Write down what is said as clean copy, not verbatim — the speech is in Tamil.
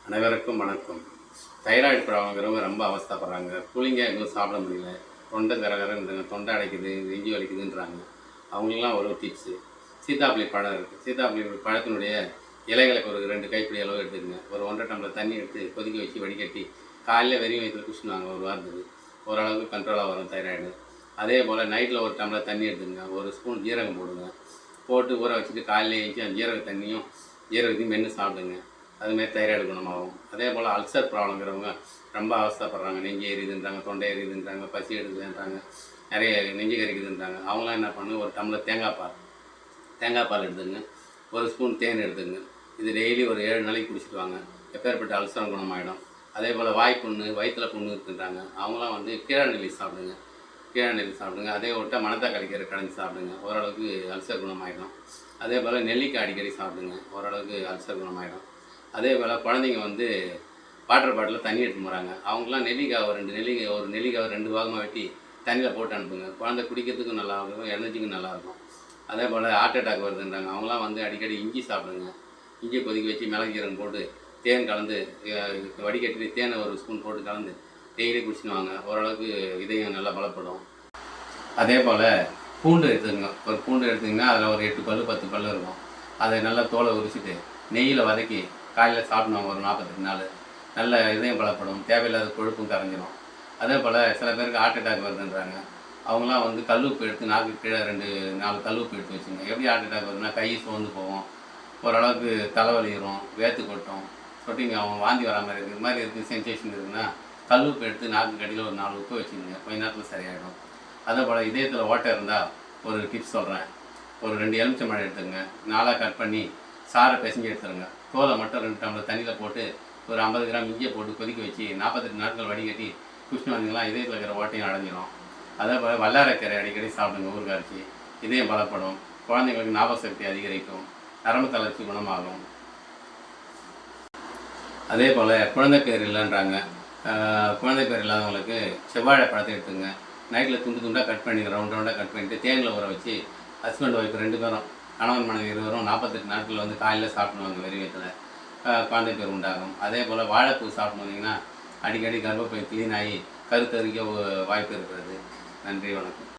அனைவருக்கும் வணக்கம். தைராய்டு ப்ராப்ளங்கிறவங்க ரொம்ப அவஸ்தைப்படுறாங்க. கூலிங்காக எதுவும் சாப்பிட முடியல. தொண்டை கரகரன்றாங்க, தொண்டை அடைக்குது, நெஞ்சு வலிக்குதுன்றாங்க. அவங்களுக்குலாம் ஒரு டிப்ஸு. சீத்தாப்பழி பழம் இருக்குது. சீத்தாப்பழி பழத்தினுடைய இலைகளை ஒரு 2 கைப்பிடி அளவு எடுத்துக்கங்க. ஒரு 1½ டம்ளர் தண்ணி எடுத்து கொதிக்க வச்சு வடிகட்டி காலையில் வெறும் வயிற்றில் குடிச்சுடுவாங்க. ஒரு வாரத்துக்கு ஓரளவுக்கு கண்ட்ரோலாக வரும் தைராய்டு. அதே போல் நைட்டில் ஒரு டம்ளர் தண்ணி எடுத்துங்க. ஒரு ஸ்பூன் ஜீரகம் போடுங்க. போட்டு ஊற வச்சுட்டு காலையில் எழுந்துச்சி அந்த ஜீரகத்தையும் மென்று சாப்பிடுங்க. அதுமாரி தைராய்டு குணமாகும். அதே போல் அல்சர் ப்ராப்ளங்கிறவங்க ரொம்ப அவஸ்தைப்படுறாங்க. நெஞ்சு எரியுதுன்றாங்க, தொண்டை எரியுதுன்றாங்க, பசி எடுக்குதுன்றாங்க, நிறைய நெஞ்சு கறிக்குதுன்றாங்க. அவங்களாம் என்ன பண்ணுங்க, ஒரு டம்ளர் தேங்காய் பால் எடுத்துங்க. ஒரு ஸ்பூன் தேன் எடுத்துங்க. இது டெய்லி ஒரு 7 நாளைக்கு குடிச்சிட்டு வாங்க. எப்பேற்பட்ட அல்சரம் குணமாயிடும். அதே போல் வாய்ப்புண்ணு, வயிற்றில் புண்ணு இருக்குன்றாங்க. அவங்களாம் வந்து கீழாநெல்லி சாப்பிடுங்க. அதே விட்ட மணத்தக்காளி கீரை கடைஞ்சி சாப்பிடுங்க. ஓரளவுக்கு அல்சர் குணமாயிடும். அதே போல் நெல்லிக்காய் அடிக்கடி சாப்பிடுங்க. ஓரளவுக்கு அல்சர் குணமாயிடும். அதே போல் குழந்தைங்க வந்து வாட்டர் பாட்டிலில் தண்ணி எடுத்து போகிறாங்க. அவங்களாம் ஒரு நெல்லிக்காய் 2 பாகமாக வெட்டி தண்ணியில் போட்டு அனுப்புங்க. குழந்தை குடிக்கிறதுக்கும் நல்லாயிருக்கும், எனர்ஜிக்கும் நல்லாயிருக்கும். அதே போல் ஹார்ட் அட்டாக் வருதுன்றாங்க. அவங்களாம் வந்து அடிக்கடி இஞ்சி சாப்பிடுங்க. இஞ்சி கொதிக்க வச்சு மிளகு ஜீரகம் போட்டு தேன் கலந்து வடிகட்டி தேனை ஒரு ஸ்பூன் போட்டு கலந்து டெய்லி குடிச்சுன்னு வாங்க. ஓரளவுக்கு இதயம் நல்லா பலப்படும். அதே போல் பூண்டு எடுத்துக்கங்க. ஒரு பூண்டு எடுத்திங்கன்னா அதில் ஒரு 8 பல் 10 பல் இருக்கும். அதை நல்லா தோலை உரிச்சிட்டு நெய்யில் வதக்கி காலையில் சாப்பிடுவாங்க. ஒரு 48 நாள் நல்ல இதயம் பலப்படும். தேவையில்லாத கொழுப்பும் கரைஞ்சிடும். அதே போல் சில பேருக்கு ஹார்ட் அட்டாக் வருதுன்றாங்க. அவங்களாம் வந்து கல்லுப்பு எடுத்து நாக்கு கீழே 4 கல்லுப்பு எடுத்து வச்சுங்க. எப்படி ஹார்ட் அட்டாக் வருதுன்னா கை சோர்ந்து போகும், ஓரளவுக்கு தலைவலிரும், வேர்த்து கொட்டும், சொட்டிங்க அவங்க வாந்தி வர மாதிரி இருக்குது. இது மாதிரி இருக்குது சென்சேஷன் இருக்குதுன்னா கல்லுப்பு எடுத்து நாக்கு கடியில் ஒரு 4 உப்பு வச்சுக்கோங்க. கொஞ்ச நேரத்தில் சரியாயிடும். அதே போல் இதயத்தில் ஓட்டை இருந்தால் ஒரு டிப்ஸ் சொல்கிறேன். ஒரு 2 எலுமிச்சம்பழம் எடுத்துங்க. 4ஆக கட் பண்ணி சாரை பிசைஞ்சு எடுத்துருங்க. தோலை மட்டும் 2 டம்ளர் தண்ணியில் போட்டு ஒரு 50 கிராம் இஞ்சியை போட்டு கொதிக்க வச்சு 48 நாட்கள் வடிகட்டி குடிச்சுன்னு வந்தீங்கன்னா இதயத்தில் இருக்கிற ஓட்டையும் அடைஞ்சிடும். அதே போல் வல்லாரக்கீரை அடிக்கடி சாப்பிடுங்க. ஊறுகாய் அரைச்சி இதயம் பலப்படும். குழந்தைங்களுக்கு ஞாபக சக்தி அதிகரிக்கும். நரம்பு தளர்ச்சி குணமாகும். அதே போல் குழந்தை பேர் இல்லைன்றாங்க. குழந்தை பேர் இல்லாதவங்களுக்கு செவ்வாழை பழத்தை எடுத்துங்க. நைட்டில் துண்டாக கட் பண்ணி ரவுண்டாக கட் பண்ணிவிட்டு தேனில் ஊற வச்சு ஹஸ்பண்ட் ஒய்ஃப் 2 பேரும் கணவன் மனைவி 2 48 நாட்கள் வந்து காலையில் சாப்பிடுவாங்க. வெறும் வயிற்றில் குழந்தை பேர் உண்டாகும். அதே போல் வாழைப்பூ சாப்பிட்டு வந்தீங்கன்னா அடிக்கடி கர்ப்பப்பை க்ளீன் ஆகி கருத்தரிக்க வாய்ப்பு இருக்கிறது. நன்றி, வணக்கம்.